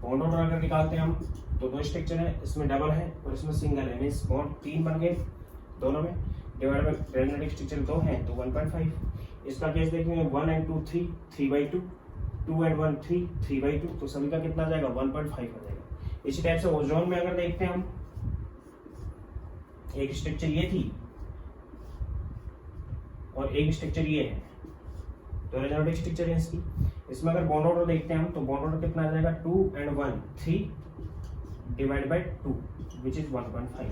बॉन्ड ऑर्डर अगर निकालते हैं हम तो 2 स्ट्रक्चर है, इसमें डबल है और इसमें सिंगल है, मींस बॉन्ड 3 बन गए दोनों में, डिवाइड बाय रेजोनेटिक स्ट्रक्चर 2 है तो 1.5। इसका केस देखेंगे 1 and 2 3 3/2, 2 and 1 3 3/2, तो सभी का कितना जाएगा 1.5 हो जाएगा। इसी टाइप से ओजोन में अगर देखते हैं हम, एक स्ट्रक्चर ये थी और एक स्ट्रक्चर ये है, तो रेजोनेटिक स्ट्रक्चर है इसकी। इसमें अगर बॉन्ड ऑर्डर देखते हैं हम तो बॉन्ड ऑर्डर कितना आ जाएगा 2 and 1 3 divide by 2 which is 1.5,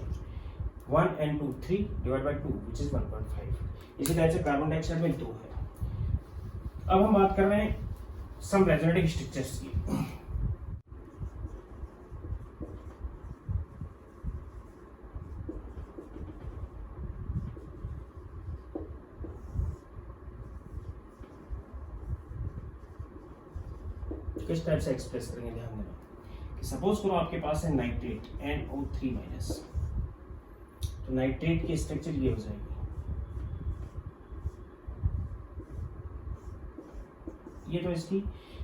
1 and 2 3 divide by 2 which is 1.5। इसी तरह से कार्बन डाइऑक्साइड में 2 है। अब हम बात कर रहे हैं सम रेजोनेटिक स्ट्रक्चर्स की। किस टाइप से एक्सप्रेस करेंगे, ध्यान देना कि सपोज करो आपके पास है नाइट्रेट NO3-, तो नाइट्रेट की स्ट्रक्चर ये हो जाएगी, ये तो इसकी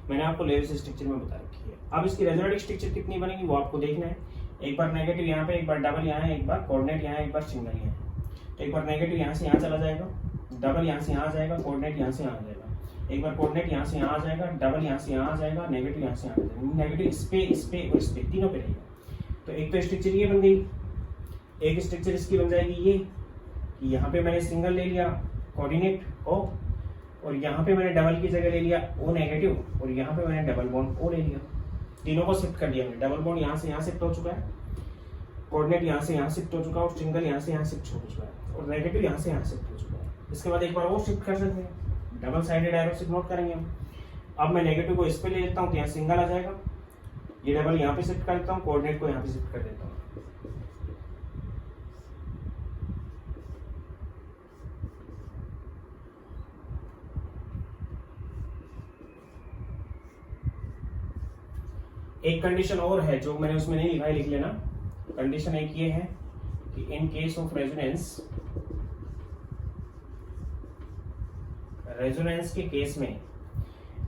मैंने आपको लेवल स्ट्रक्चर में बता रखी है। अब इसकी रेजोनेटिक स्ट्रक्चर कितनी बनेगी वो आपको देखना है। एक बार नेगेटिव यहाँ पे, एक बार डबल यहाँ है, एक बार कोऑर्डिनेट यहाँ है, एक बार सिंगल यहाँ है। तो एक बार नेगेटिव यहाँ से यहाँ चला जाएगा, डबल यहाँ से यहाँ आ जाएगा, कोऑर्डिनेट यहाँ से यहाँ आ जाएगा, एक बार कोऑर्डिनेट यहाँ से यहाँ आ जाएगा, डबल यहाँ से यहाँ आ जाएगा, नेगेटिव यहाँ से यहाँ आ जाएगा, नेगेटिव इस पे और इस पे तीनों पे रहेगा। तो एक तो स्ट्रक्चर ये बन गई, एक स्ट्रक्चर इसकी बन जाएगी ये, यहाँ पे मैंने सिंगल ले लिया कोऑर्डिनेट O और यहाँ पे मैंने डबल की जगह ले लिया O नेगेटिव और यहाँ पे मैंने डबल बॉन्ड O ले लिया, तीनों को शिफ्ट कर दिया मैंने। डबल बॉन्ड यहाँ से यहाँ शिफ्ट हो चुका है कोऑर्डिनेट यहाँ से यहाँ शिफ्ट हो चुका है और सिंगल यहाँ से यहाँ शिफ्ट हो चुका है और नेगेटिव यहाँ से यहाँ शिफ्ट हो चुका है। इसके बाद एक बार और शिफ्ट कर सकते हैं, डबल साइडेड एरो से नोट करेंगे हम। अब मैं नेगेटिव को इस पे ले लेता हूँ तो यहाँ सिंगल आ जाएगा, ये डबल यहाँ पे शिफ्ट कर देता हूँ, कोऑर्डिनेट को यहाँ पे शिफ्ट कर देता हूँ। एक कंडीशन और है जो मैंने उसमें नहीं लिखा है, लिख लेना। कंडीशन एक ये है कि इन केस ऑफ रेजोनेंस के केस में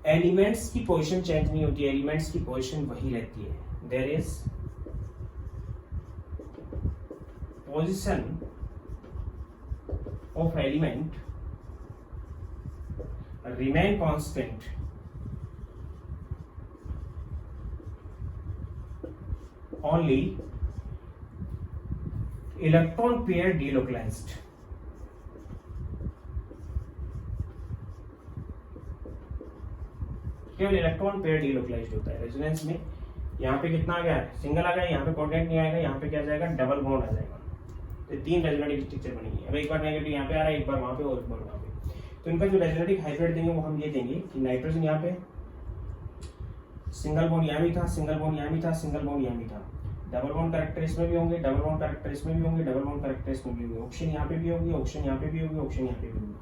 एलिमेंट्स की पोजीशन चेंज नहीं होती, एलिमेंट्स की पोजीशन वही रहती है। There is position of element remain constant only electron pair delocalized। केवल इलेक्ट्रॉन पेयर डिलोकलाइज्ड होता है रेजोनेंस में। यहाँ पे कितना आ गया है, सिंगल आ गया, यहाँ पे कोऑर्डिनेट नहीं आएगा, यहाँ पे क्या जाएगा, डबल बॉन्ड आ जाएगा। तो तीन रेजोनेटिक स्ट्रक्चर बनेंगे। अब एक बार नेगेटिव यहाँ पे आ रहा है, एक बार वहां पे और एक बार वहां पे। तो इनका जो रेजोनेटिक हाइब्रिड देंगे वो हम ये देंगे कि नाइट्रोजन यहाँ पे सिंगल बॉन्ड यहाँ भी था, सिंगल बॉन्ड यहाँ भी था, सिंगल बॉन्ड यहाँ भी था, डबल बॉन्ड कैरेक्टर इसमें भी होंगे, डबल बॉन्ड कैरेक्टर इसमें भी होंगे, डबल बॉन्ड कैरेक्टर इसमें भी होंगे, ऑप्शन यहाँ पे भी होगी, ऑप्शन यहाँ पे भी होगी, ऑप्शन यहाँ पे भी होगी।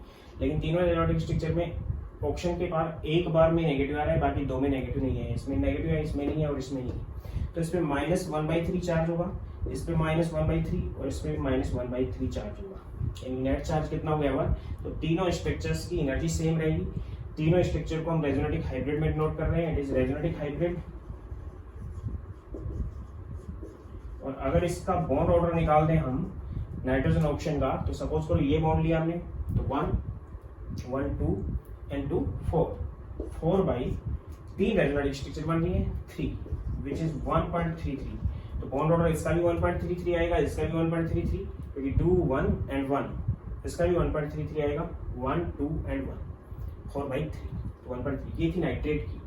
लेकिन तीनों रेजोनेटिक स्ट्रक्चर में ऑप्शन के पार एक बार में नेगेटिव आ रहा है, बाकी दो में नेगेटिव नहीं है। इसमें नेगेटिव है, इसमें नहीं है और इसमें नहीं है। तो इसमें -1/3 चार्ज होगा, इस पे -1/3 और इसमें -1/3 चार्ज होगा। नेट चार्ज कितना हो गया हमारा। तो तीनों स्ट्रक्चर्स की एनर्जी सेम रहेगी। तीनों स्ट्रक्चर को हम रेजोनेटिक हाइब्रिड में नोट कर रहे हैं, इट इज रेजोनेटिक हाइब्रिड। और अगर इसका बॉन्ड ऑर्डर निकाल दें हम नाइट्रोजन ऑप्शन का, तो सपोज करो ये बॉन्ड लिया हमने, तो 1 1 2 and 2 4 बाई 3 रेजोनेटिक स्ट्रक्चर बन रही है 3 विच इज 1.33। तो बॉन्ड ऑर्डर इसका भी 1.33 आएगा, इसका भी 1.33, क्योंकि 2 1 and 1, इसका भी 1.33 आएगा, 1 2 and 1, 4/3 1.3। ये थी नाइट्रेट की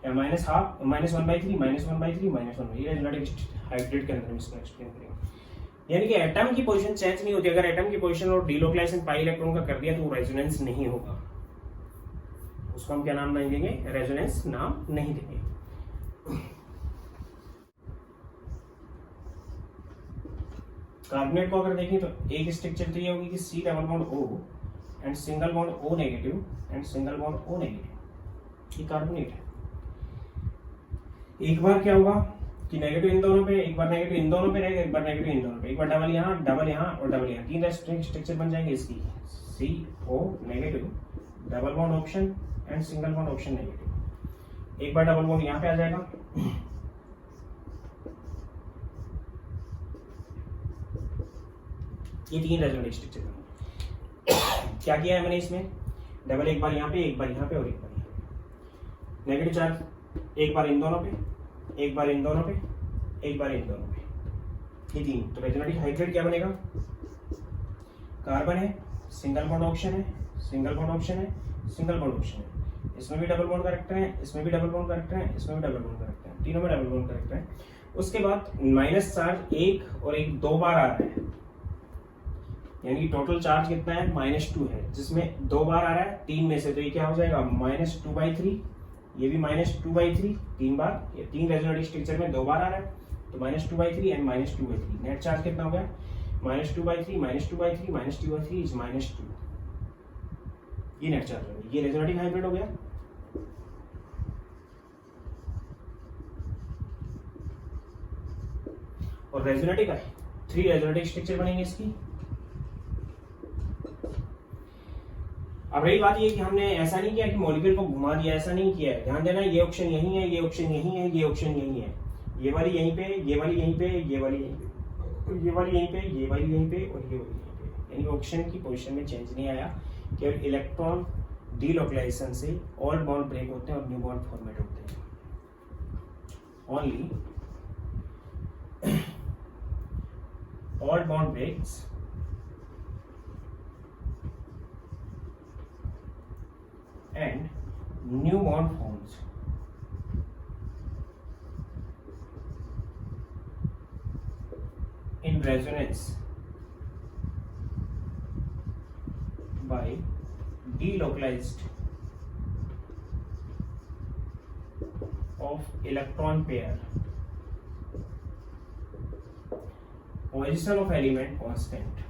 -1/3 -1/3 -1, ये रेजोनेटिक हाइब्रिड के अंदर हम इसको एक्सप्लेन करेंगे। यानी कि एटम की पोजीशन चेंज नहीं होती। अगर एटम की पोजीशन और डिलोकलाइजेशन पाई इलेक्ट्रॉन का कर दिया तो वो रेजोनेंस नहीं होगा, उसको हम क्या नाम नहीं देंगे, रेजोनेंस नाम नहीं देंगे। कार्बोनेट को अगर देखें तो एक स्ट्रक्चर तो ये होगी कि C double bond O and single bond O negative and single bond O negative, ये कार्बोनेट है। एक बार क्या होगा कि नेगेटिव इन दोनों पे, एक बार नेगेटिव इन दोनों पे रहेगा, एक बार नेगेटिव इन दोनों पे, एक बार डबल यहाँ और डबल यहाँ, तीन स्ट्रक्चर बन जाएंगे इसकी, CO negative, double bond option and single bond option negative. एक बार डबल बॉन्ड यहाँ पे आ जाएगा, ये तीन रेजोनेटिक स्ट्रक्चर क्या किया है मैंने इसमें, डबल एक बार यहाँ पे, एक बार यहाँ पे और एक बार यहाँ पे, नेगेटिव चार्ज एक बार इन दोनों पे, एक बार इन दोनों पे, एक बार इन दोनों पे, ये तीन। तो रेजोनेटिक हाइब्रिड क्या बनेगा, कार्बन है, सिंगल बॉन्ड ऑप्शन है, सिंगल बॉन्ड ऑप्शन है, सिंगल बॉन्ड ऑप्शन है, इसमें भी डबल बॉन्ड कैरेक्टर है, इसमें भी डबल बॉन्ड कैरेक्टर है, इसमें भी डबल बॉन्ड कैरेक्टर है, तीनों में डबल बॉन्ड कैरेक्टर है। उसके बाद माइनस चार्ज एक और एक दो बार आ रहा है, यानी टोटल चार्ज कितना है, -2 है, जिसमें दो बार आ रहा है तीन में से, तो ये क्या हो जाएगा, -2/3, ये भी -2/3, तीन बार, ये तीन रेजोनेटिक स्ट्रक्चर में दो बार आ रहा है, तो -2/3 एंड -2/3। नेट चार्ज कितना हो गया, -2/3 -2/3 -2/3 इज -2, ये नेट चार्ज हो गया। ये रेजोनेटिक हाइब्रिड हो गया। और रेजोनेटिक है, 3 रेजोनेटिक स्ट्रक्चर बनेंगे इसकी। अब रही बात ये कि हमने ऐसा नहीं किया कि मॉलिक्यूल को घुमा दिया, ऐसा नहीं किया है। ध्यान देना, ये ऑप्शन यही है, ये ऑप्शन यही है, ये ऑप्शन यही है, ये वाली यहीं पे, ये वाली यहीं पे, ये वाली यहीं पे, ये वाली यहीं पे, ये वाली यहीं पे और ये वाली यहीं पे। यानी ऑप्शन की पोजीशन में चेंज नहीं आया, केवल इलेक्ट्रॉन डीलोकलाइजेशन से ऑल बॉन्ड ब्रेक होते हैं और न्यू बॉन्ड फॉर्मेट होते हैं। Only all bond breaks and new bond forms in resonance by delocalized of electron pair, position of element constant.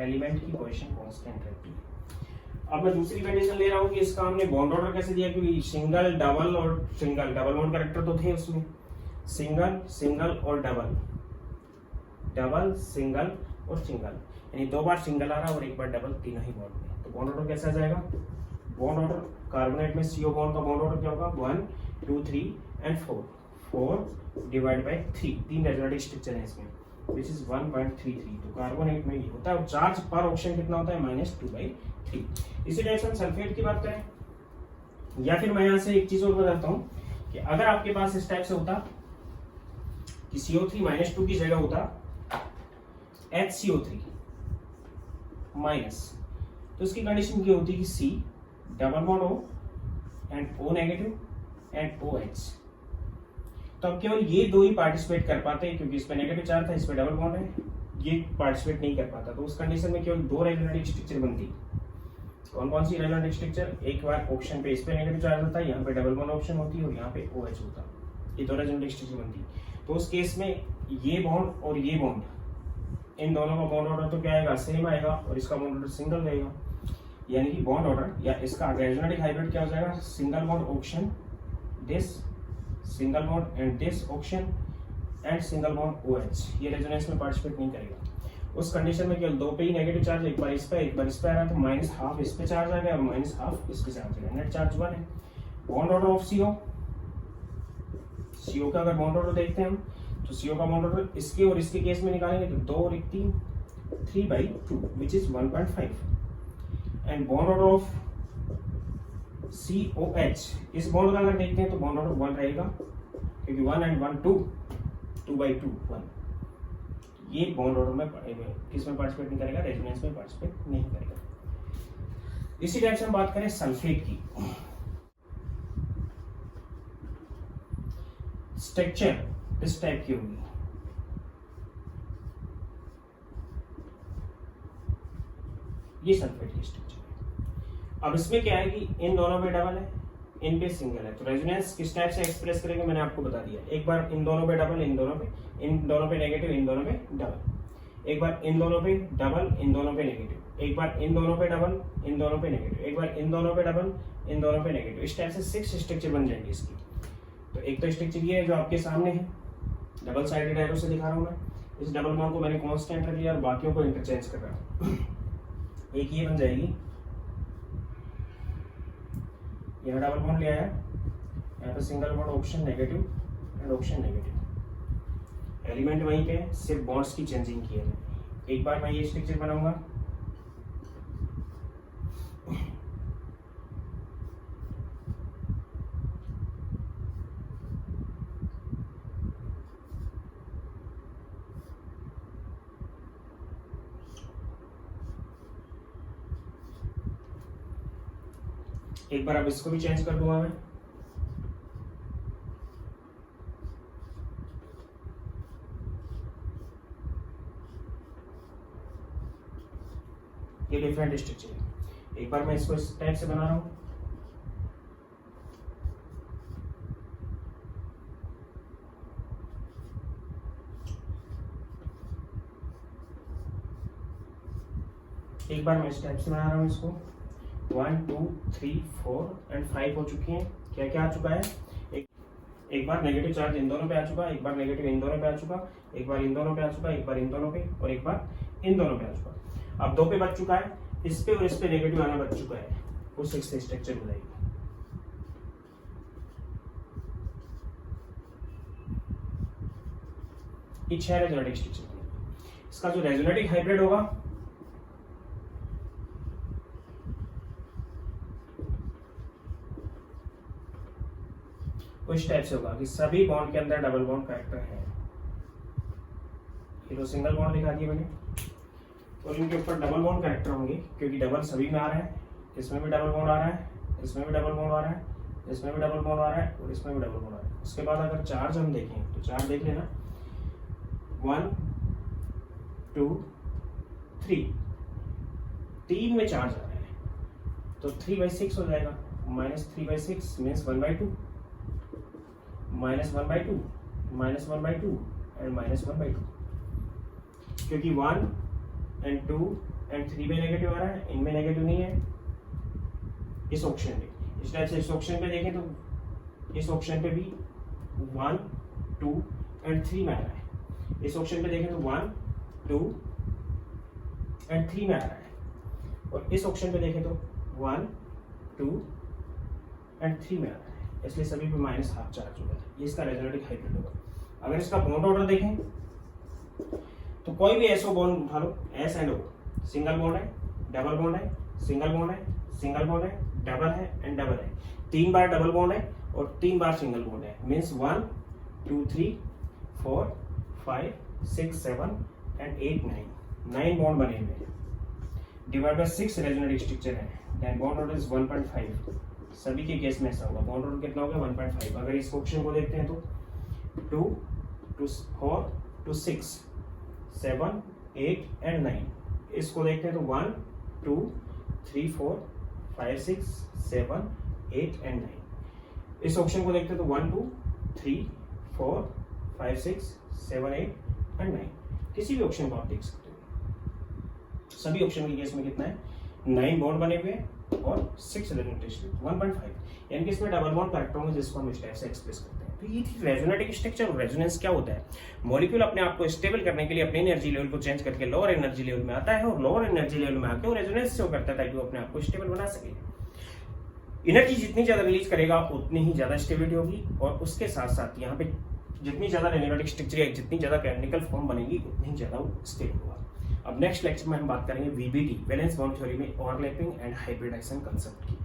Element की पोजीशन कांस्टेंट रहती है। अब मैं दूसरी कंडीशन ले रहा हूं कि इसका हमने बॉन्ड ऑर्डर कैसे दिया, क्योंकि सिंगल डबल और सिंगल डबल बॉन्ड कैरेक्टर तो थे उसमें, सिंगल सिंगल और डबल, डबल सिंगल और सिंगल, यानी 2 बार सिंगल आ रहा और 1 बार डबल, तीनों ही बॉन्ड में। तो बॉन्ड ऑर्डर कैसा आ जाएगा, बॉन्ड ऑर्डर कार्बोनेट में CO बॉन्ड का बॉन्ड ऑर्डर क्या होगा, 1 2 3 and 4 divide by 3, 3 resonative structure है इसमें, विच इज 1.33। तो कार्बोनेट में ये होता है, और चार्ज पर ऑक्सीजन कितना होता है, -2/3। इसी टाइप से हम सल्फेट की बात करें, या फिर मैं यहाँ से एक चीज और बताता हूँ कि अगर आपके पास इस टाइप से होता कि CO3 -2 की जगह होता HCO3 माइनस, तो इसकी कंडीशन क्या होती कि C double bond O and O negative and OH। तो अब केवल ये 2 ही पार्टिसिपेट कर पाते हैं, क्योंकि इस पे नेगेटिव चार्ज था, इस पे डबल बॉन्ड है, ये पार्टिसिपेट नहीं कर पाता। तो उस कंडीशन में केवल 2 रेजोनेटिव स्ट्रक्चर बनती। कौन कौन सी रेजोनेटिव स्ट्रक्चर, एक बार ऑप्शन पे इस पे नेगेटिव चार्ज होता है, यहाँ पे डबल बॉन्ड ऑप्शन होती है और यहाँ पे OH होता, ये 2 रेजोनेटिव स्ट्रक्चर बनती। तो उस केस में ये बॉन्ड और ये बॉन्ड, इन दोनों का बॉन्ड ऑर्डर तो क्या आएगा, सेम आएगा, और इसका बॉन्ड ऑर्डर सिंगल रहेगा, यानी कि बॉन्ड ऑर्डर या इसका रेजोनेटिव हाइब्रिड क्या हो जाएगा, single bond option this, single bond and this option and single bond OH। ये रेजोनेंस में पार्टिसिपेट नहीं करेगा। उस कंडीशन में केवल 2 पे ही नेगेटिव चार्ज, एक बार इस पे एक बार इस पे आ रहा है, तो -12 इस पे चार्ज आ गया और -12 इस पे चार्ज आ गया, नेट चार्ज 1 है। बॉन्ड ऑर्डर ऑफ CO का अगर बॉन्ड ऑर्डर देखते हैं हम, तो CO का बॉन्ड ऑर्डर इसके और इसके केस में निकालेंगे तो 2 और 1 3, 3/2 which is 1.5। And bond order of COH, इस बॉन्ड का अगर देखते हैं तो बॉन्ड ऑर्डर 1 रहेगा, क्योंकि 1 एंड 1 2, 2/2 1। ये बॉन्ड ऑर्डर में किस में पार्टिसिपेट नहीं करेगा, रेजोनेंस में पार्टिसिपेट नहीं करेगा। इसी टाइप से हम बात करें सल्फेट की, स्ट्रक्चर इस टाइप की होगी, ये सल्फेट की स्ट्रक्चर है। अब इसमें क्या है कि इन दोनों पे डबल है, इन पे सिंगल है, तो रेजोनेंस किस टाइप से एक्सप्रेस करेंगे मैंने आपको बता दिया। एक बार इन दोनों पे डबल, इन दोनों पे नेगेटिव, इन दोनों पे डबल, एक बार इन दोनों पे डबल, इन दोनों पे नेगेटिव, एक बार इन दोनों पे डबल, इन दोनों पे नेगेटिव, एक बार इन दोनों पे डबल, इन दोनों पे नेगेटिव। इस टाइप से 6 स्ट्रक्चर बन जाएंगे इसकी। तो एक तो स्ट्रक्चर ये है जो आपके सामने है, डबल साइडेड एरो से दिखा रहा हूँ मैं। इस डबल बॉन्ड को मैंने कांस्टेंट रख लिया और बाकियों को इंटरचेंज कर रहा हूँ। एक ये बन जाएगी, यहाँ डबल बॉन्ड ले आया, यहाँ पे single bond option negative and option negative, element वहीं पे, सिर्फ बॉन्ड्स की चेंजिंग की है। एक बार मैं ये स्ट्रक्चर बनाऊंगा, एक बार अब इसको भी चेंज कर दूंगा मैं, ये डिफरेंट स्ट्रक्चर है। एक बार मैं इसको इस टाइप से बना रहा हूं, एक बार मैं इस टाइप से बना रहा हूं इसको। 1 2 3 4 एंड 5 हो चुकी हैं। क्या क्या आ चुका है, एक बार नेगेटिव चार्ज इन दोनों पे आ चुका, एक बार नेगेटिव इन दोनों पे आ चुका, एक बार इन दोनों पे आ चुका, एक बार इन दोनों पे और एक बार इन दोनों पे आ चुका। अब 2 पे बच चुका है, इस पे और इस पे नेगेटिव आना बच चुका है, वो 6 स्ट्रक्चर हो जाएगी। ये 6 रेजोनेटिव स्ट्रक्चर। इसका जो रेजोनेटिव हाइब्रिड होगा वो इस टाइप से होगा कि सभी बॉन्ड के अंदर डबल बॉन्ड कैरेक्टर है। ये तो सिंगल बॉन्ड दिखा दिया मैंने, और इनके ऊपर डबल बॉन्ड कैरेक्टर होंगे, क्योंकि डबल सभी में आ रहा है, इसमें भी डबल बॉन्ड आ रहा है, इसमें भी डबल बॉन्ड आ रहा है, इसमें भी डबल बॉन्ड आ रहा है और इसमें भी डबल बॉन्ड आ रहा है। उसके बाद अगर चार्ज हम देखें तो चार्ज देख लेना 1 2 3, 3 में चार्ज आ रहा है तो 3/6 हो जाएगा। -3/6 मीन्स 1/2, -1/2, -1/2 एंड -1/2, क्योंकि 1 and 2 and 3 में नेगेटिव आ रहा है, इनमें नेगेटिव नहीं है इस ऑप्शन में। इस टाइप से इस ऑप्शन पे देखें तो इस ऑप्शन पे भी 1 2 and 3 में आ रहा है। इस ऑप्शन पे देखें तो 1 2 and 3 में आ रहा है और इस ऑप्शन पे देखें तो 1 2 and 3 में आ रहा है, इसलिए सभी पे -½ चार्ज होगा। ये इसका रेजोनेटिक हाइब्रिड होगा। अगर इसका बॉन्ड ऑर्डर देखें तो कोई भी SO बॉन्ड उठा लो, S and O, single bond है, डबल बॉन्ड है, सिंगल बॉन्ड है, सिंगल बॉन्ड है, डबल है एंड डबल है। 3 बार डबल बॉन्ड है और 3 बार सिंगल बॉन्ड है, मीन्स 1 2 3 4 5 6 7 एंड 8 9 बॉन्ड बने हुए हैं। डिवाइड बाय 6 रेजोनेटिक स्ट्रक्चर है, देन बॉन्ड ऑर्डर इज 1.5। सभी के केस में ऐसा होगा, बॉन्ड ऑर्डर कितना होगा 1.5। अगर इस ऑप्शन को देखते हैं तो 2 to 4 to 6 7 8 एंड 9। इसको देखते हैं तो 1 2 3 4 5 6 7 8 एंड 9। इस ऑप्शन को देखते हैं तो 1 2 3 4 5 6 7 8 एंड 9। किसी भी ऑप्शन को आप देख सकते हो। सभी ऑप्शन के केस में कितना है 9 बॉन्ड बने हुए हैं और 6 रेजोनेटिक स्ट्रक्चर 1.5, यानी कि इसमें डबल बॉन्ड करेक्ट होंगे, जिसको हम इस टाइप से एक्सप्रेस करते हैं। तो ये थी रेजोनेटिक स्ट्रक्चर। और रेजोनेंस क्या होता है? मॉलिक्यूल अपने आप को स्टेबल करने के लिए अपने एनर्जी लेवल को चेंज करके लोअर एनर्जी लेवल में आता है और लोअर एनर्जी लेवल में आके वो रेजोनेंस शो करता है ताकि वो अपने आप को स्टेबल बना सके। एनर्जी जितनी ज्यादा रिलीज करेगा उतनी ही ज्यादा स्टेबिलिटी होगी और उसके साथ साथ यहाँ पे जितनी ज्यादा रेजोनेटिक स्ट्रक्चर या जितनी ज्यादा केमिकल फॉर्म बनेगी उतनी ज्यादा वो स्टेबल होगा। अब नेक्स्ट लेक्चर में हम बात करेंगे VBT, वैलेंस बॉन्ड थ्योरी में ओवरलैपिंग एंड हाइब्रिडाइजेशन कंसेप्ट की।